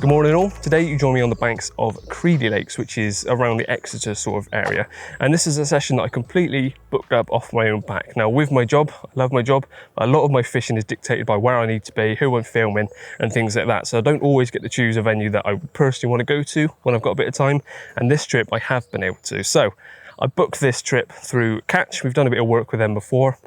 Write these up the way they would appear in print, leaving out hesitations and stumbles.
Good morning all. Today you join me on the banks of Creedy Lakes, which is around the Exeter sort of area. And this is a session that I completely booked up off my own back. Now with my job, I love my job, but a lot of my fishing is dictated by where I need to be, who I'm filming and things like that. So I don't always get to choose a venue that I would personally want to go to when I've got a bit of time. And this trip I have been able to. So I booked this trip through Catch. We've done a bit of work with them before.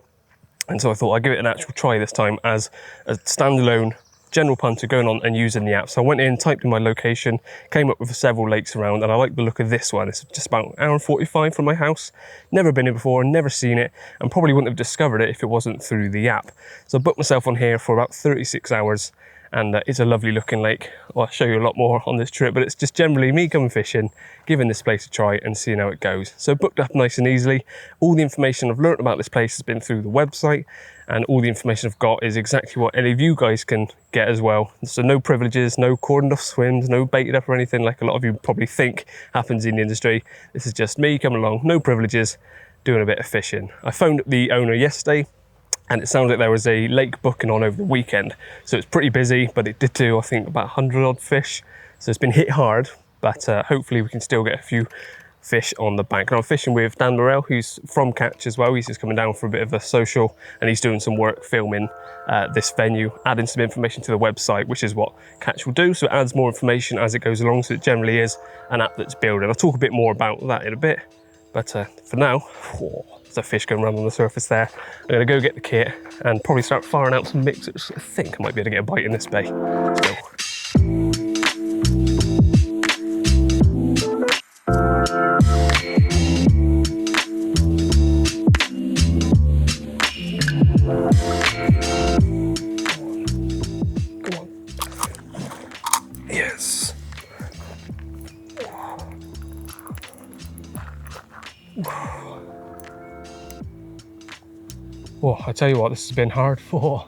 And so I thought I'd give it an actual try this time as a standalone general punter going on and using the app. So I went in, typed in my location, came up with several lakes around, and I like the look of this one. It's just about an hour and 45 from my house. Never been here before, never seen it, and probably wouldn't have discovered it if it wasn't through the app. So I booked myself on here for about 36 hours, and it's a lovely looking lake. I'll show you a lot more on this trip, but it's just generally me coming fishing, giving this place a try and seeing how it goes. So booked up nice and easily. All the information I've learned about this place has been through the website, and all the information I've got is exactly what any of you guys can get as well. So no privileges, no cordoned off swims, no baited up or anything like a lot of you probably think happens in the industry. This is just me coming along, no privileges, doing a bit of fishing. I phoned the owner yesterday, and it sounded like there was a lake booking on over the weekend. So it's pretty busy, but it did do, I think, about 100 odd fish. So it's been hit hard, but hopefully we can still get a few fish on the bank. And I'm fishing with Dan Morell, who's from Catch as well. He's just coming down for a bit of a social, and he's doing some work filming this venue, adding some information to the website, which is what Catch will do. So it adds more information as it goes along. So it generally is an app that's building. I'll talk a bit more about that in a bit. But for now, there's a fish going around on the surface there. I'm gonna go get the kit and probably start firing out some mixers. I think I might be able to get a bite in this bay. Let's go. Come on. Yes. Oh, I tell you what, this has been hard for.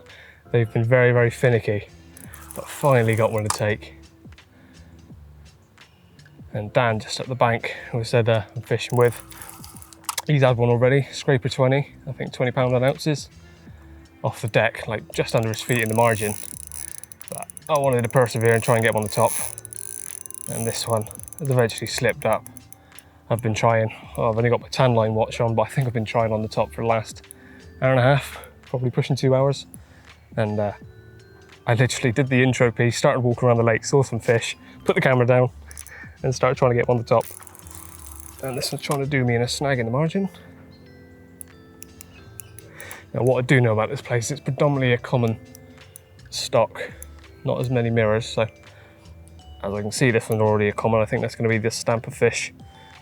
They've been very, very finicky, but finally got one to take. And Dan just up the bank, who I said I'm fishing with, he's had one already, 𝘃𝗶𝗀𝗲, I think 20 pound on ounces, off the deck, like just under his feet in the margin. But I wanted to persevere and try and get him on the top. And this one has eventually slipped up. I've been trying, I've only got my tan line watch on, but I think I've been trying on the top for the last hour and a half, probably pushing 2 hours. And I literally did the intro piece, started walking around the lake, saw some fish, put the camera down and started trying to get one on the top. And this one's trying to do me in a snag in the margin. Now what I do know about this place, it's predominantly a common stock, not as many mirrors. So as I can see, this one's already a common. I think that's going to be the stamp of fish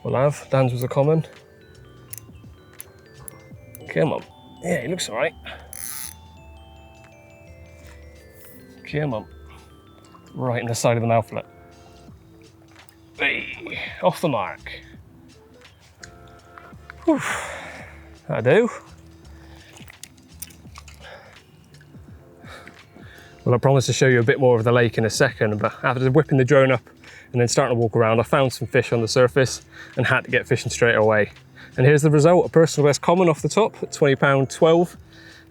we'll have. Dan's was a common. Come on. Yeah, he looks all right. Come on. Right in the side of the mouthlet. Hey, off the mark. Whew. That'll do. Well, I promised to show you a bit more of the lake in a second, but after whipping the drone up and then starting to walk around, I found some fish on the surface and had to get fishing straight away. And here's the result, a personal best common off the top at £20.12.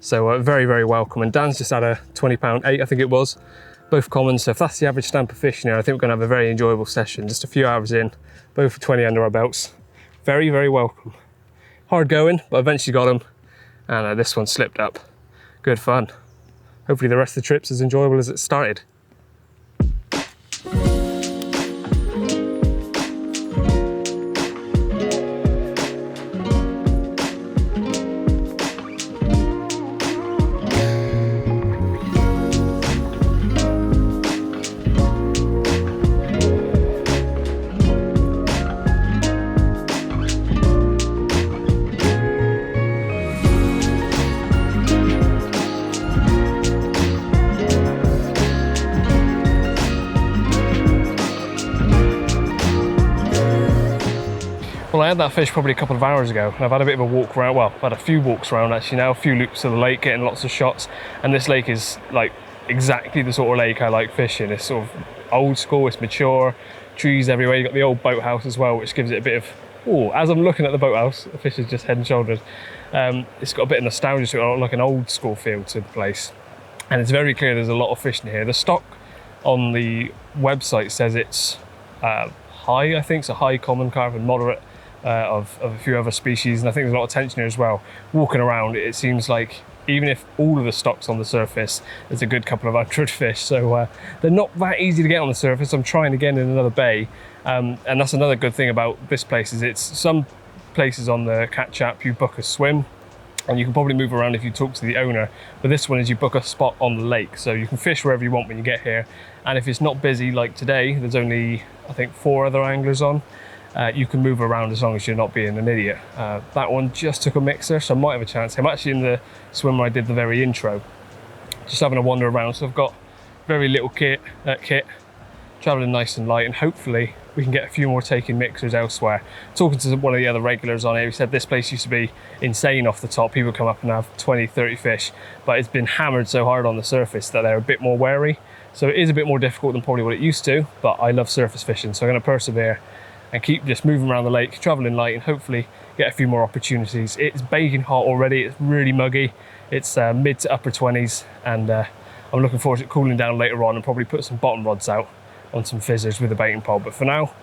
So very, very welcome. And Dan's just had a £20.8, I think it was, both commons. So if that's the average stamp of fish here, I think we're gonna have a very enjoyable session. Just a few hours in, both for 20 under our belts. Very, very welcome. Hard going, but eventually got them. And this one slipped up. Good fun. Hopefully the rest of the trip's as enjoyable as it started. Well, I had that fish probably a couple of hours ago, and I've had a bit of a walk around, well, I've had a few walks around actually now, a few loops of the lake, getting lots of shots, and this lake is like exactly the sort of lake I like fishing. It's sort of old school, it's mature, trees everywhere. You've got the old boathouse as well, which gives it a bit of, oh, as I'm looking at the boathouse, the fish is just head and shoulders. It's got a bit of nostalgia to it, like an old school feel to the place. And it's very clear there's a lot of fish in here. The stock on the website says it's high, I think, so high common carp and moderate of a few other species, and I think there's a lot of tension here as well. Walking around, it seems like even if all of the stock's on the surface, there's a good couple of hundred fish, so they're not that easy to get on the surface. I'm trying again in another bay, and that's another good thing about this place, is it's some places on the catch app you book a swim and you can probably move around if you talk to the owner, but this one is you book a spot on the lake, so you can fish wherever you want when you get here, and if it's not busy like today, there's only I think 4 other anglers on, you can move around as long as you're not being an idiot. That one just took a mixer, so I might have a chance. I'm actually in the swim where I did the very intro, just having a wander around, so I've got very little kit, travelling nice and light, and hopefully we can get a few more taking mixers elsewhere. Talking to one of the other regulars on here, he said this place used to be insane off the top. People come up and have 20, 30 fish, but it's been hammered so hard on the surface that they're a bit more wary. So it is a bit more difficult than probably what it used to, but I love surface fishing, so I'm going to persevere and keep just moving around the lake, travelling light, and hopefully get a few more opportunities. It's baking hot already, it's really muggy. It's mid to upper 20s, and I'm looking forward to it cooling down later on and probably put some bottom rods out on some fizzers with a baiting pole. But for now,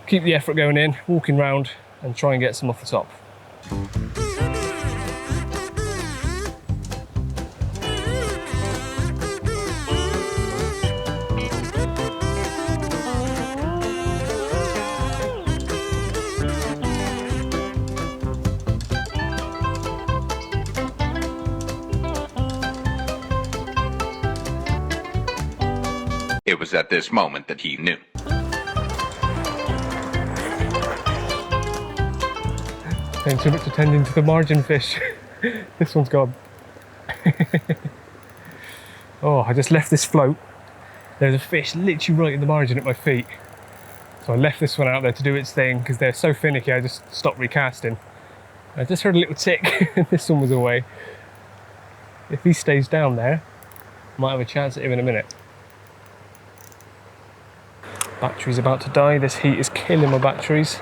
keep the effort going in, walking around and try and get some off the top. It was at this moment that he knew. Paying too much attention to the margin fish. This one's gone. Oh, I just left this float. There's a fish literally right in the margin at my feet. So I left this one out there to do its thing because they're so finicky, I just stopped recasting. I just heard a little tick and this one was away. If he stays down there, I might have a chance at him in a minute. Battery's about to die. This heat is killing my batteries.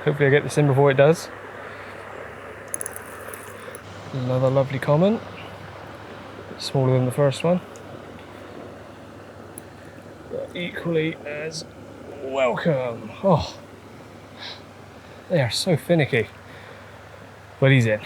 Hopefully I get this in before it does. Another lovely comment. Smaller than the first one, but equally as welcome. Oh, they are so finicky. But he's in.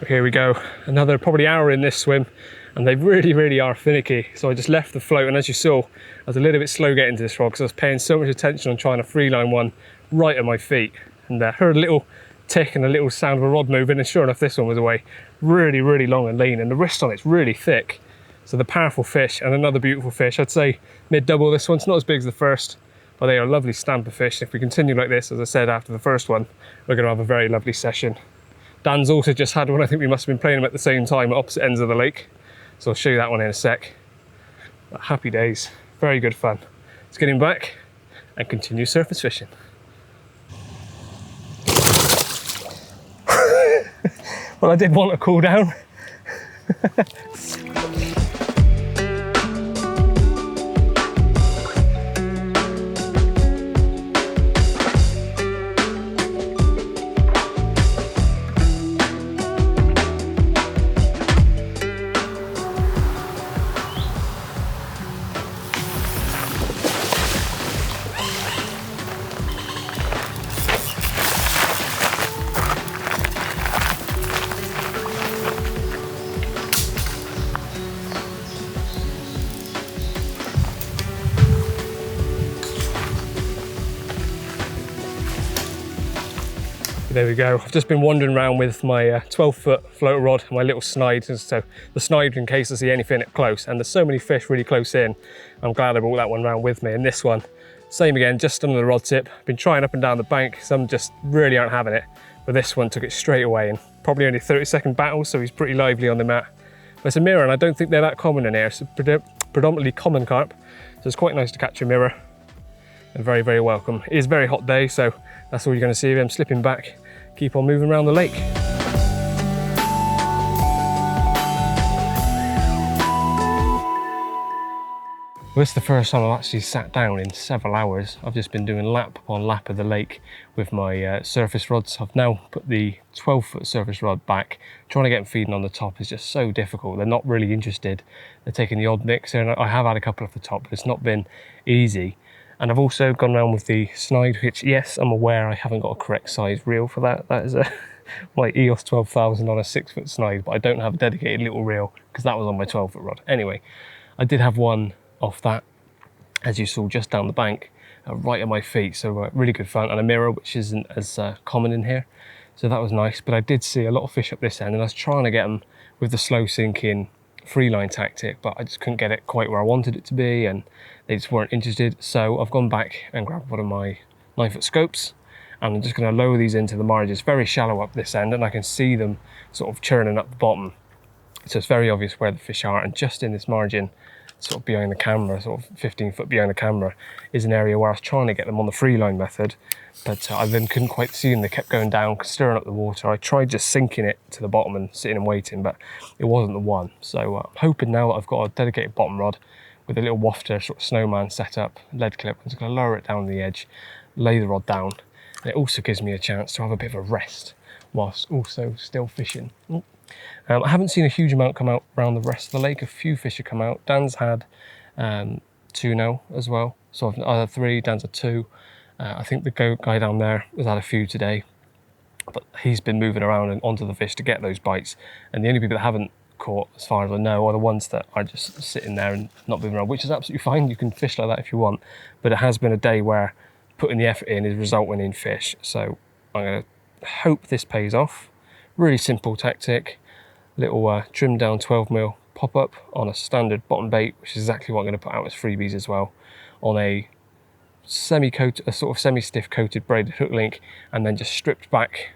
But here we go. Another probably hour in this swim, and they really are finicky. So I just left the float, and as you saw, I was a little bit slow getting to this rod because I was paying so much attention on trying to freeline one right at my feet, and heard a little tick and a little sound of a rod moving, and sure enough this one was away. Really long and lean, and the wrist on it's really thick. So the powerful fish and another beautiful fish. I'd say mid-double this one. It's not as big as the first, but they are a lovely stamp of fish. If we continue like this, as I said after the first one, we're going to have a very lovely session. Dan's also just had one. I think we must have been playing them at the same time at opposite ends of the lake, so I'll show you that one in a sec. But happy days, very good fun. Let's get him back and continue surface fishing. Well, I did want a cool down. There we go. I've just been wandering around with my 12-foot floater rod and my little snide, so the snide in case I see anything up close, and there's so many fish really close in. I'm glad I brought that one around with me. And this one, same again, just under the rod tip. Been trying up and down the bank, some just really aren't having it, but this one took it straight away, and probably only 30-second battle, so he's pretty lively on the mat. But it's a mirror, and I don't think they're that common in here. It's a predominantly common carp, so it's quite nice to catch a mirror, and very welcome. It is a very hot day, so that's all you're going to see of him slipping back. Keep on moving around the lake. Well, this is the first time I've actually sat down in several hours. I've just been doing lap upon lap of the lake with my surface rods. I've now put the 12-foot surface rod back. Trying to get them feeding on the top is just so difficult. They're not really interested. They're taking the odd mixer, and I have had a couple off the top, but it's not been easy. And I've also gone around with the snide, which, yes, I'm aware I haven't got a correct size reel for that. That is my EOS 12,000 on a 6-foot snide, but I don't have a dedicated little reel because that was on my 12-foot rod. Anyway, I did have one off that, as you saw, just down the bank, right at my feet. So really good fun, and a mirror, which isn't as common in here. So that was nice. But I did see a lot of fish up this end, and I was trying to get them with the slow sinking free line tactic, but I just couldn't get it quite where I wanted it to be, and they just weren't interested. So I've gone back and grabbed one of my 9-foot scopes, and I'm just going to lower these into the margin. It's very shallow up this end, and I can see them sort of churning up the bottom. So it's very obvious where the fish are, and just in this margin, sort of behind the camera, sort of 15 foot behind the camera, is an area where I was trying to get them on the free line method, but I then couldn't quite see them. They kept going down, stirring up the water. I tried just sinking it to the bottom and sitting and waiting, but it wasn't the one. So I'm hoping now that I've got a dedicated bottom rod with a little wafter sort of snowman set up, lead clip. I'm just going to lower it down the edge, lay the rod down, and it also gives me a chance to have a bit of a rest whilst also still fishing. I haven't seen a huge amount come out around the rest of the lake. A few fish have come out. Dan's had 2 now as well. So I've had 3, Dan's had 2. I think the goat guy down there has had a few today, but he's been moving around and onto the fish to get those bites. And the only people that haven't caught, as far as I know, are the ones that are just sitting there and not moving around, which is absolutely fine. You can fish like that if you want, but it has been a day where putting the effort in is resulting in fish. So I'm going to hope this pays off. Really simple tactic. Little trimmed down 12mm pop-up on a standard bottom bait, which is exactly what I'm going to put out as freebies as well, on a sort of semi-stiff coated braided hook link, and then just stripped back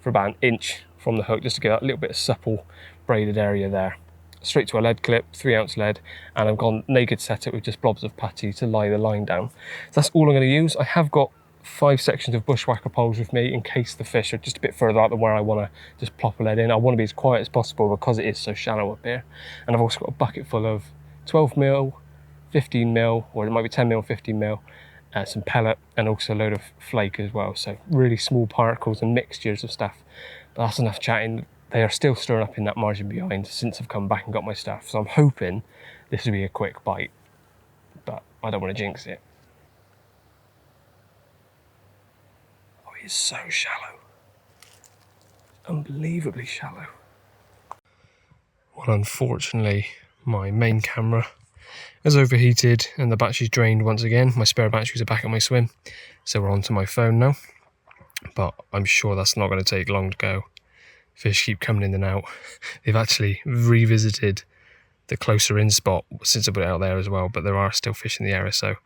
for about 1 inch from the hook, just to get that little bit of supple braided area there. Straight to a lead clip, 3-ounce lead, and I've gone naked set it with just blobs of patty to lie the line down. So that's all I'm going to use. I have got 5 sections of bushwhacker poles with me in case the fish are just a bit further out than where I want to just plop a lead in. I want to be as quiet as possible because it is so shallow up here. And I've also got a bucket full of 12mm, 15mm, or it might be 10mm, 15mm, some pellet, and also a load of flake as well. So really small particles and mixtures of stuff. But that's enough chatting. They are still stirring up in that margin behind since I've come back and got my stuff. So I'm hoping this will be a quick bite, but I don't want to jinx it. It's so shallow, unbelievably shallow. Well, unfortunately, my main camera has overheated and the battery's drained once again. My spare batteries are back at my swim, so we're onto my phone now. But I'm sure that's not going to take long to go. Fish keep coming in and out. They've actually revisited the closer in spot since I put it out there as well, but there are still fish in the area, so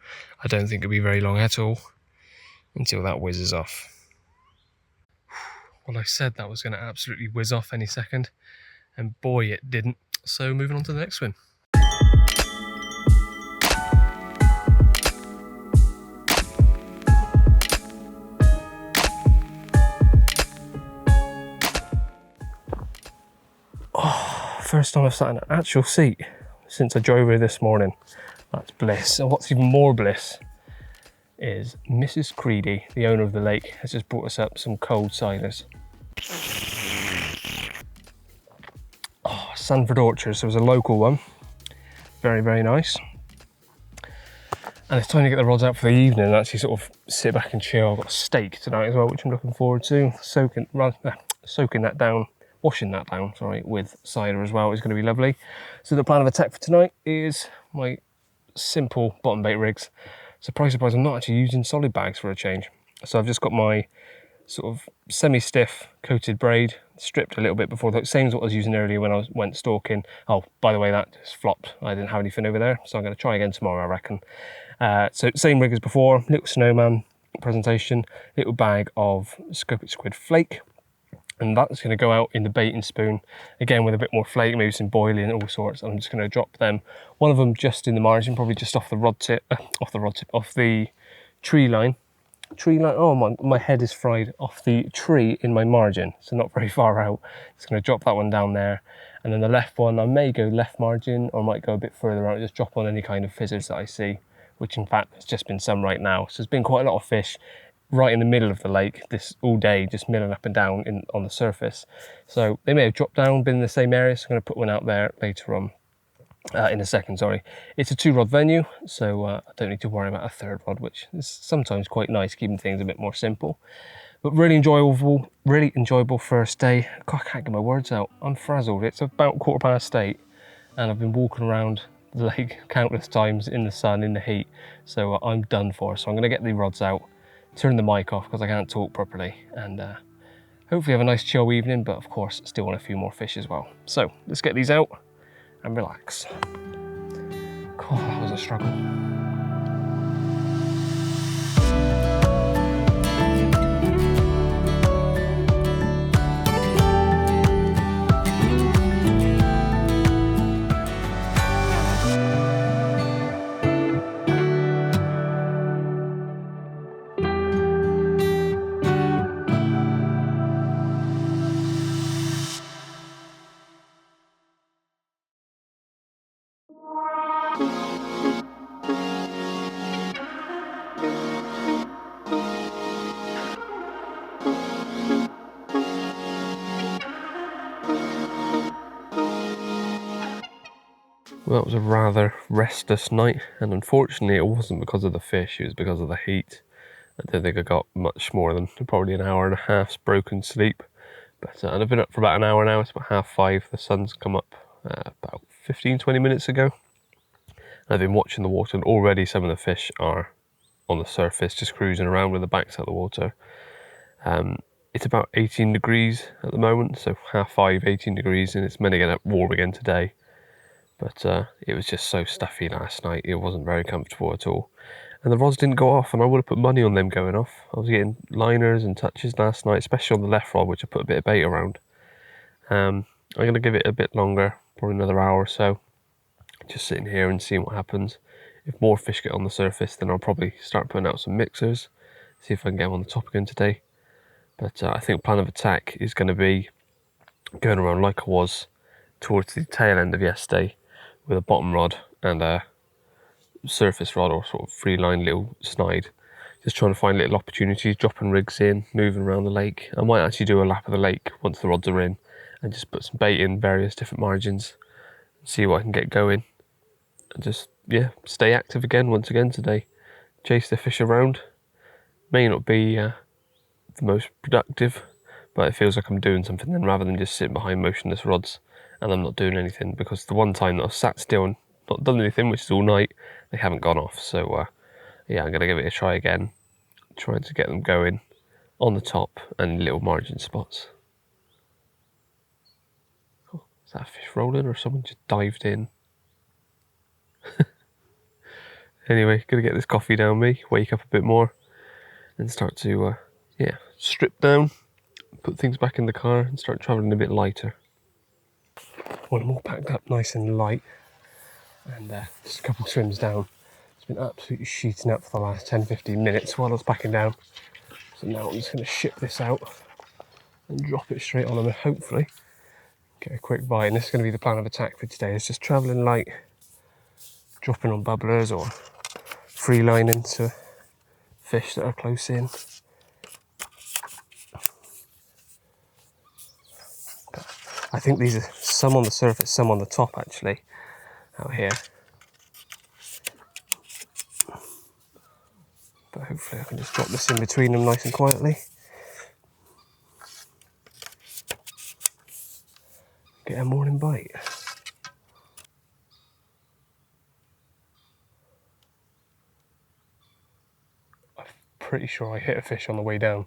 I don't think it'll be very long at all until that whizzes off. Well, I said that was going to absolutely whiz off any second, and boy, it didn't. So moving on to the next swim. Oh, first time I've sat in an actual seat since I drove here this morning. That's bliss. And what's even more bliss is Mrs. Creedy, the owner of the lake, has just brought us up some cold ciders. Oh, Sanford Orchards, there was a local one. Very, very nice. And it's time to get the rods out for the evening and actually sort of sit back and chill. I've got a steak tonight as well, which I'm looking forward to. Soaking that down, washing that down, sorry, with cider as well is going to be lovely. So the plan of attack for tonight is my simple bottom bait rigs. Surprise, surprise, I'm not actually using solid bags for a change. So I've just got my sort of semi-stiff coated braid, stripped a little bit before, the same as what I was using earlier when I went stalking. Oh, by the way, that just flopped. I didn't have anything over there, so I'm going to try again tomorrow, I reckon. So same rig as before, little snowman presentation, little bag of 𝘃𝗶𝗀𝗲 flake, and that's going to go out in the baiting spoon, again with a bit more flake, maybe some boiling and all sorts. I'm just going to drop them, one of them just in the margin, probably just off the rod tip, off the tree line, tree line. Oh, my head is fried off the tree in my margin, so not very far out. Just going to drop that one down there. And then the left one, I may go left margin or might go a bit further out, just drop on any kind of fizzers that I see, which in fact has just been some right now. So there's been quite a lot of fish right in the middle of the lake this all day, just milling up and down on the surface. So they may have dropped down, been in the same area, so I'm going to put one out there later on. In a second, sorry. It's a 2-rod venue, so I don't need to worry about a 3rd rod, which is sometimes quite nice, keeping things a bit more simple. But really enjoyable first day. God, I can't get my words out. I'm frazzled. It's about 8:15, and I've been walking around the lake countless times in the sun, in the heat, so I'm done for. So I'm going to get the rods out, turn the mic off because I can't talk properly, and hopefully have a nice chill evening, but of course still want a few more fish as well. So let's get these out and relax. God, that was a struggle. Well, that was a rather restless night, and unfortunately it wasn't because of the fish, it was because of the heat. I don't think I got much more than probably an hour and a half's broken sleep. But and I've been up for about an hour now. It's about 5:30. The sun's come up about 15-20 minutes ago. I've been watching the water, and already some of the fish are on the surface, just cruising around with the backs out of the water. It's about 18 degrees at the moment, so 5:30, 18 degrees, and it's meant to get warm again today. But it was just so stuffy last night, it wasn't very comfortable at all. And the rods didn't go off, and I would have put money on them going off. I was getting liners and touches last night, especially on the left rod, which I put a bit of bait around. I'm going to give it a bit longer, probably another hour or so, just sitting here and seeing what happens. If more fish get on the surface, then I'll probably start putting out some mixers, see if I can get them on the top again today. But I think plan of attack is going to be going around like I was towards the tail end of yesterday, with a bottom rod and a surface rod or sort of free line little snide, just trying to find little opportunities, dropping rigs in, moving around the lake. I might actually do a lap of the lake once the rods are in and just put some bait in various different margins, see what I can get going, and just, yeah, stay active again once again today. Chase the fish around. May not be the most productive, but it feels like I'm doing something then, rather than just sitting behind motionless rods and I'm not doing anything. Because the one time that I've sat still and not done anything, which is all night, they haven't gone off. So yeah, I'm going to give it a try again, trying to get them going on the top and little margin spots. Oh, is that a fish rolling or someone just dived in? Anyway, gonna get this coffee down me, wake up a bit more, and start to yeah, strip down, put things back in the car and start travelling a bit lighter. Well, I'm all packed up nice and light, and just a couple of swims down. It's been absolutely sheeting up for the last 10-15 minutes while I was packing down. So now I'm just going to ship this out and drop it straight on and hopefully get a quick bite. And this is going to be the plan of attack for today. It's just travelling light, dropping on bubblers or free lining to fish that are close in. I think these are some on the surface, some on the top actually, out here. But hopefully I can just drop this in between them nice and quietly. Get a morning bite. I'm pretty sure I hit a fish on the way down.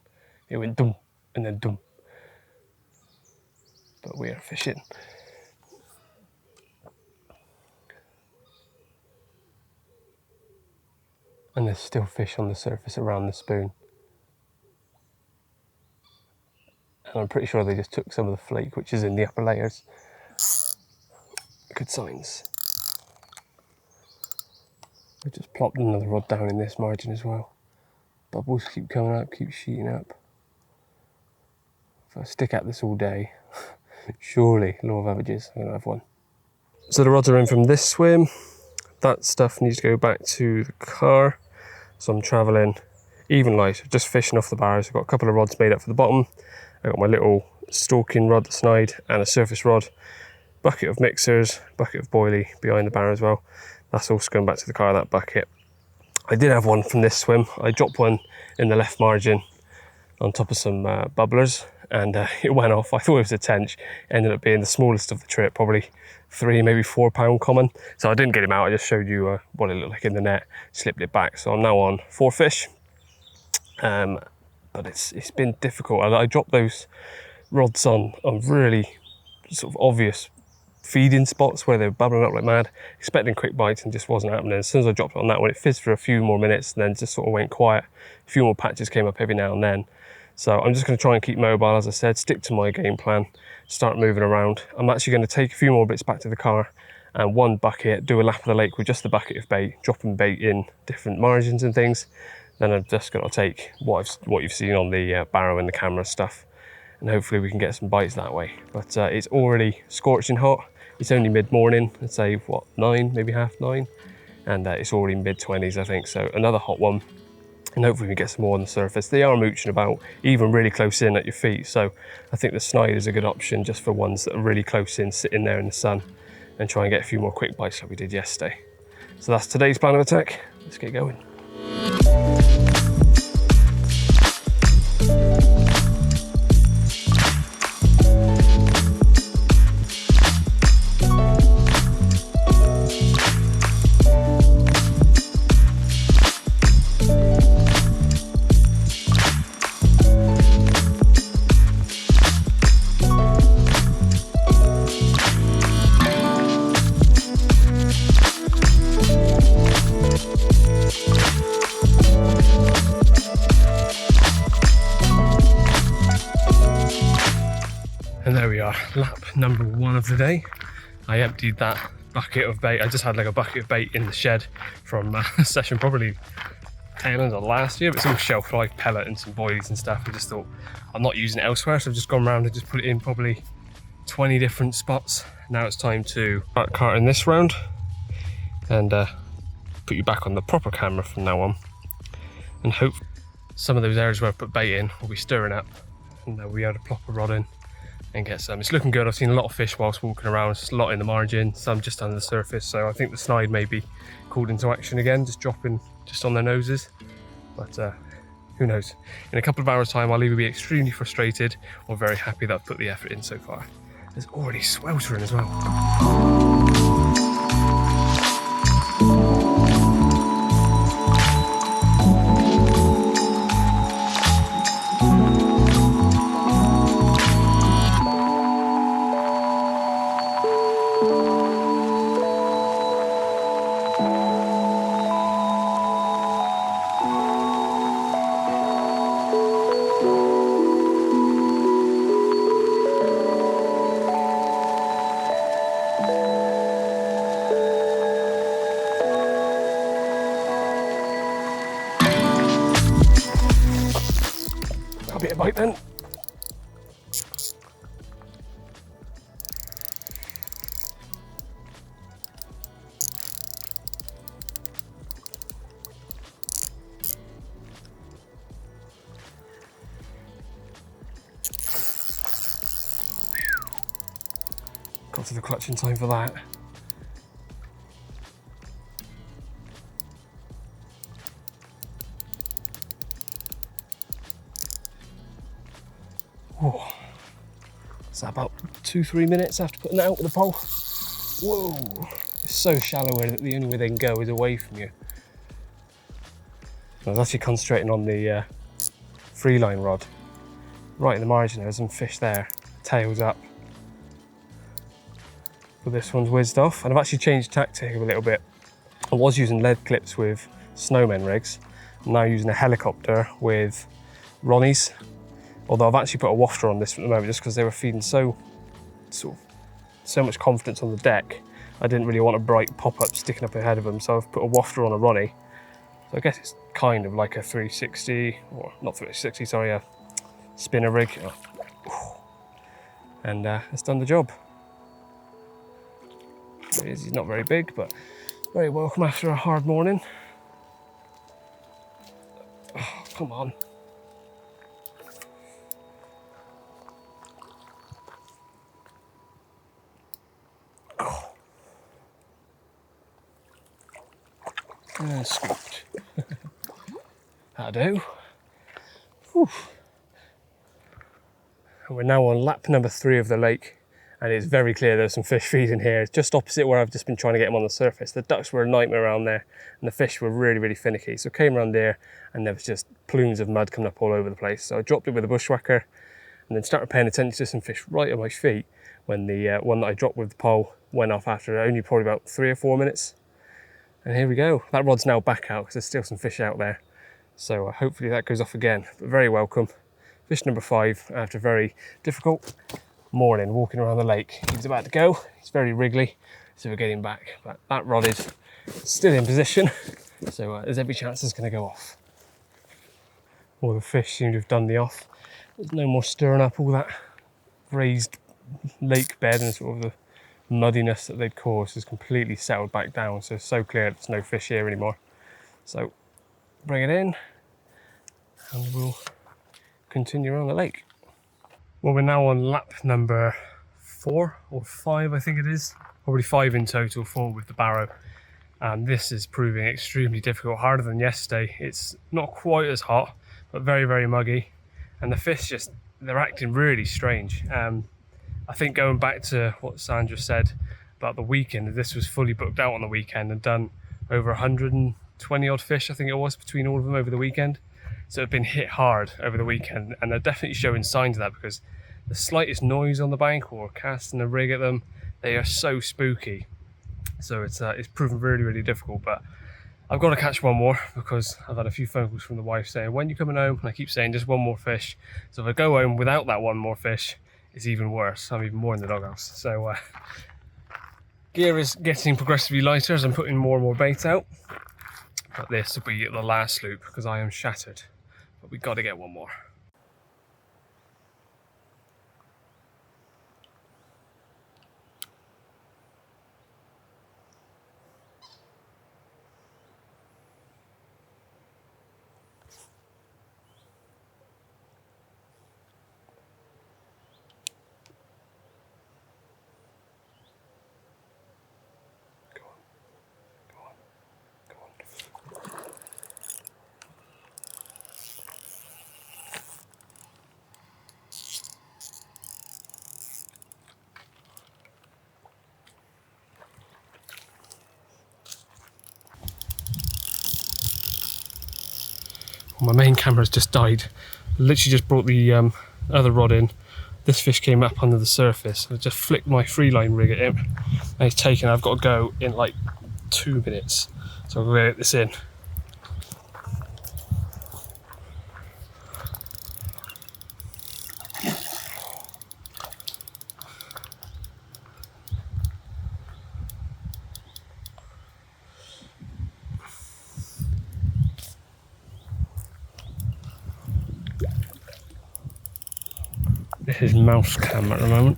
It went dum and then dum. But we are fishing. And there's still fish on the surface around the spoon. And I'm pretty sure they just took some of the flake which is in the upper layers. Good signs. I just plopped another rod down in this margin as well. Bubbles keep coming up, keep sheeting up. If I stick at this all day, surely, law of averages, I'm gonna have one. So the rods are in from this swim. That stuff needs to go back to the car. So I'm traveling even light, just fishing off the barrows. I've got a couple of rods made up for the bottom. I've got my little stalking rod, the snide, and a surface rod. Bucket of mixers, bucket of boilie behind the barrow as well. That's also going back to the car, that bucket. I did have one from this swim. I dropped one in the left margin on top of some bubblers, and it went off. I thought it was a tench. Ended up being the smallest of the trip, probably 3, maybe 4 pound common. So I didn't get him out. I just showed you what it looked like in the net, slipped it back. So I'm now on 4 fish. But it's been difficult. I dropped those rods on really sort of obvious feeding spots where they were bubbling up like mad, expecting quick bites, and just wasn't happening. As soon as I dropped it on that one, it fizzed for a few more minutes and then just sort of went quiet. A few more patches came up every now and then. So I'm just going to try and keep mobile, as I said, stick to my game plan, start moving around. I'm actually going to take a few more bits back to the car and one bucket, do a lap of the lake with just the bucket of bait, dropping bait in different margins and things. Then I've just got to take what you've seen on the barrow and the camera stuff, and hopefully we can get some bites that way. But it's already scorching hot. It's only mid-morning, I'd say, what, 9, maybe half 9? And it's already mid-20s, I think. So another hot one, and hopefully we can get some more on the surface. They are mooching about, even really close in at your feet. So I think the snide is a good option just for ones that are really close in, sitting there in the sun, and try and get a few more quick bites like we did yesterday. So that's today's plan of attack. Let's get going. And there we are, lap number 1 of the day. I emptied that bucket of bait. I just had like a bucket of bait in the shed from a session probably tail end of last year, but some shelf life pellet and some boilies and stuff. I just thought I'm not using it elsewhere, so I've just gone around and just put it in probably 20 different spots. Now it's time to start carting this round and put you back on the proper camera from now on, and hope some of those areas where I put bait in will be stirring up and we'll be able to plop a rod in and get some. It's looking good. I've seen a lot of fish whilst walking around. It's a lot in the margin, some just under the surface. So I think the snide may be called into action again, just dropping just on their noses. But who knows? In a couple of hours time, I'll either be extremely frustrated or very happy that I've put the effort in so far. There's already sweltering as well. That'll be a bite then. Got to the clutch in time for that. Oh, is that about 2-3 minutes after putting that out with the pole? Whoa, it's so shallow that the only way they can go is away from you. I was actually concentrating on the free line rod. Right in the margin, there's some fish there, tails up. But this one's whizzed off, and I've actually changed tactic a little bit. I was using lead clips with snowmen rigs. I'm now using a helicopter with Ronnies. Although I've actually put a wafter on this at the moment just because they were feeding so much confidence on the deck. I didn't really want a bright pop-up sticking up ahead of them, so I've put a wafter on a Ronnie. So I guess it's kind of like a 360, or not 360, sorry, a spinner rig. And it's done the job. He's not very big, but very welcome after a hard morning. Oh, come on. Oh. And scooped. That'll do. Whew. And we're now on lap number 3 of the lake, and it's very clear there's some fish feeding here. It's just opposite where I've just been trying to get them on the surface. The ducks were a nightmare around there, and the fish were really, really finicky. So I came around there, and there was just plumes of mud coming up all over the place. So I dropped it with a bushwhacker, and then started paying attention to some fish right at my feet when the one that I dropped with the pole went off after only probably about 3 or 4 minutes. And here we go. That rod's now back out because there's still some fish out there. So hopefully that goes off again. But very welcome. Fish number 5 after a very difficult morning walking around the lake. He's about to go. He's very wriggly, so we're getting back. But that rod is still in position, so there's every chance it's going to go off. All the fish seem to have done the off. There's no more stirring up all that raised lake bed, and sort of the muddiness that they'd caused has completely settled back down. So it's so clear there's no fish here anymore. So bring it in, and we'll continue around the lake. Well, we're now on lap number 4 or 5, I think it is. Probably 5 in total, 4 with the barrow. And this is proving extremely difficult, harder than yesterday. It's not quite as hot, but very, very muggy. And the fish they're acting really strange. I think going back to what Sandra said about the weekend, this was fully booked out on the weekend and done over 120 odd fish, I think it was, between all of them over the weekend. So it's been hit hard over the weekend, and they're definitely showing signs of that, because the slightest noise on the bank or casting a rig at them, they are so spooky. So it's proven really, really difficult, but I've got to catch one more because I've had a few phone calls from the wife saying, when you coming home? And I keep saying just one more fish. So if I go home without that one more fish, it's even worse. I'm even more in the doghouse. So gear is getting progressively lighter as I'm putting more and more bait out. But this will be the last loop because I am shattered. But we've got to get one more. My main camera's just died. Literally just brought the other rod in. This fish came up under the surface. I just flicked my free line rig at him, and he's taken. I've got to go in like 2 minutes, so I'm going to get this in. This is mouse cam at the moment.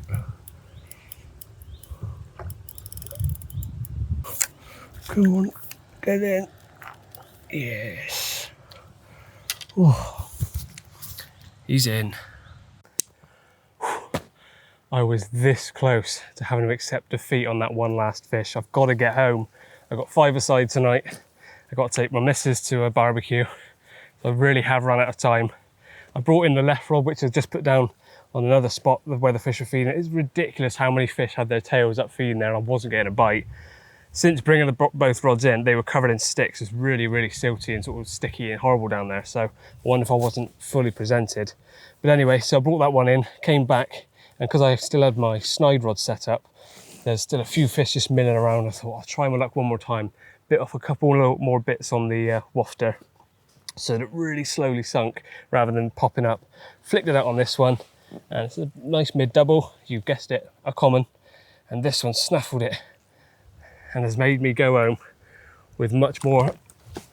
Come on, get in. Yes. Oh, he's in. I was this close to having to accept defeat on that one last fish. I've got to get home. I've got 5-a-side tonight. I've got to take my missus to a barbecue. So I really have run out of time. I brought in the left rod, which I just put down on another spot where the fish are feeding. It's ridiculous how many fish had their tails up feeding there, and I wasn't getting a bite. Since bringing both rods in, they were covered in sticks. It's really, really silty and sort of sticky and horrible down there. So I wonder if I wasn't fully presented. But anyway, so I brought that one in, came back, and because I still had my snide rod set up, there's still a few fish just milling around. I thought I'll try my luck one more time. Bit off a couple more bits on the wafter, so that it really slowly sunk rather than popping up. Flicked it out on this one, and it's a nice mid-double. You've guessed it, a common. And this one snaffled it and has made me go home with much more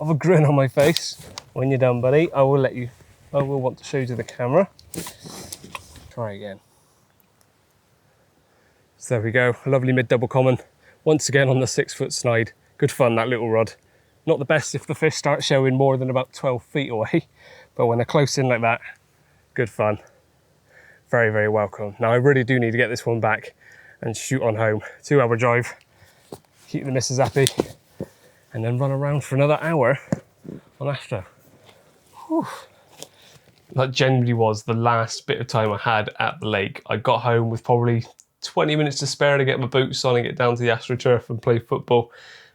of a grin on my face when you're done, buddy. I will want to show you to the camera. Try again. So there we go, a lovely mid-double common. Once again on the 6 foot snide. Good fun, that little rod. Not the best if the fish start showing more than about 12 feet away, but when they're close in like that, good fun. Very, very welcome. Now I really do need to get this one back and shoot on home. 2 hour drive, keep the missus happy, and then run around for another hour on after. Whew. That genuinely was the last bit of time I had at the lake. I got home with probably 20 minutes to spare to get my boots on and get down to the AstroTurf and play football.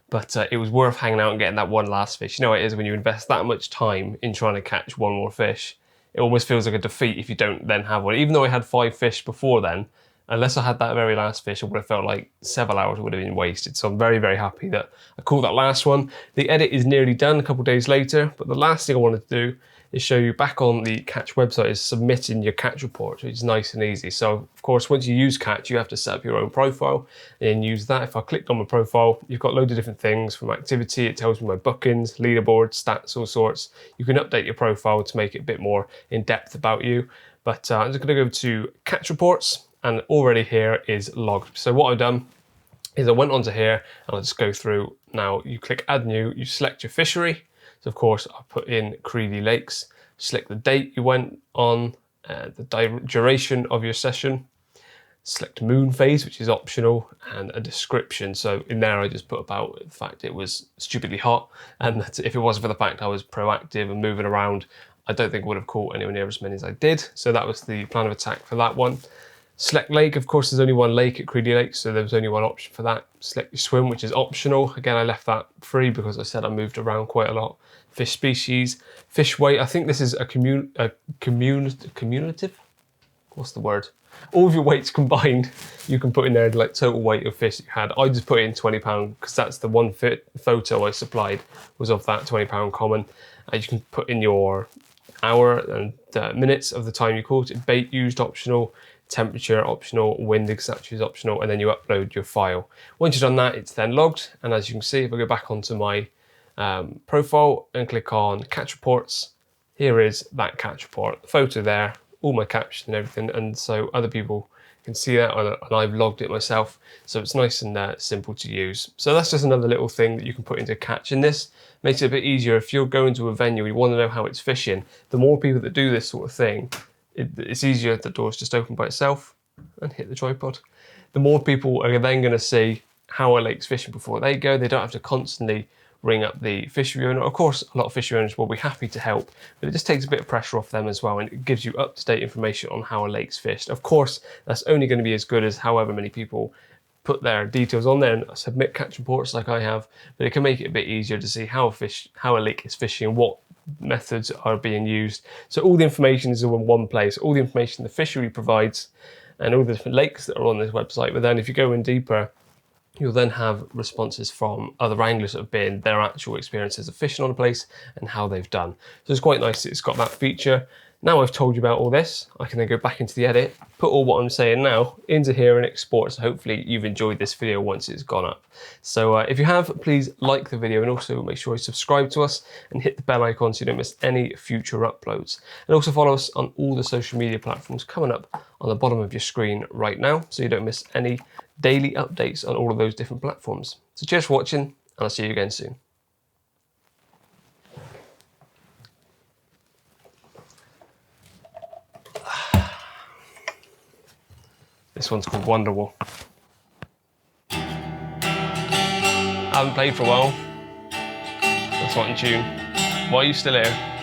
But it was worth hanging out and getting that one last fish. You know how it is when you invest that much time in trying to catch one more fish. It almost feels like a defeat if you don't then have one. Even though I had 5 fish before then, unless I had that very last fish, it would have felt like several hours would have been wasted. So I'm very, very happy that I caught that last one. The edit is nearly done a couple of days later, but the last thing I wanted to do is show you back on the Catch website is submitting your catch report, which is nice and easy. So of course, once you use Catch, you have to set up your own profile and use that. If I clicked on my profile, you've got loads of different things from activity. It tells me my bookings, leaderboard, stats, all sorts. You can update your profile to make it a bit more in depth about you. But I'm just gonna go to Catch reports, and already here is logged. So what I've done is I went onto here and I'll just go through. Now you click add new, you select your fishery. So of course I put in Creedy Lakes, select the date you went on, the duration of your session, select moon phase, which is optional, and a description. So in there I just put about the fact it was stupidly hot, and that if it wasn't for the fact I was proactive and moving around, I don't think I would have caught anywhere near as many as I did. So that was the plan of attack for that one. Select lake, of course there's only one lake at Creedy Lakes, so there was only one option for that. Select your swim, which is optional. Again, I left that free because I said I moved around quite a lot. Fish species, fish weight, I think this is a cumulative? What's the word? All of your weights combined, you can put in there like total weight of fish that you had. I just put in £20 because that's the one photo I supplied was of that £20 common. And you can put in your hour and minutes of the time you caught it, bait used optional, temperature optional, wind exactly is optional, and then you upload your file. Once you've done that, it's then logged. And as you can see, if I go back onto my profile and click on catch reports, here is that catch report, the photo there, all my captions and everything. And so other people can see that, and I've logged it myself. So it's nice and simple to use. So that's just another little thing that you can put into Catch. And this makes it a bit easier if you're going to a venue, you want to know how it's fishing. The more people that do this sort of thing, it's easier. The door's just open by itself and hit the tripod. The more people are then going to see how a lake's fishing before they go. They don't have to constantly ring up the fishery owner. Of course, a lot of fishery owners will be happy to help, but it just takes a bit of pressure off them as well, and it gives you up-to-date information on how a lake's fished. Of course, that's only going to be as good as however many people put their details on there and submit catch reports like I have, but it can make it a bit easier to see how a lake is fishing, what methods are being used. So all the information is all in one place, all the information the fishery provides and all the different lakes that are on this website. But then if you go in deeper, you'll then have responses from other anglers that have been, their actual experiences of fishing on a place and how they've done. So it's quite nice that it's got that feature. Now I've told you about all this, I can then go back into the edit, put all what I'm saying now into here and export. So hopefully you've enjoyed this video once it's gone up. So if you have, please like the video and also make sure you subscribe to us and hit the bell icon so you don't miss any future uploads. And also follow us on all the social media platforms coming up on the bottom of your screen right now so you don't miss any daily updates on all of those different platforms. So cheers for watching, and I'll see you again soon. This one's called Wonderwall. I haven't played for a while. That's not in tune. Why are you still here?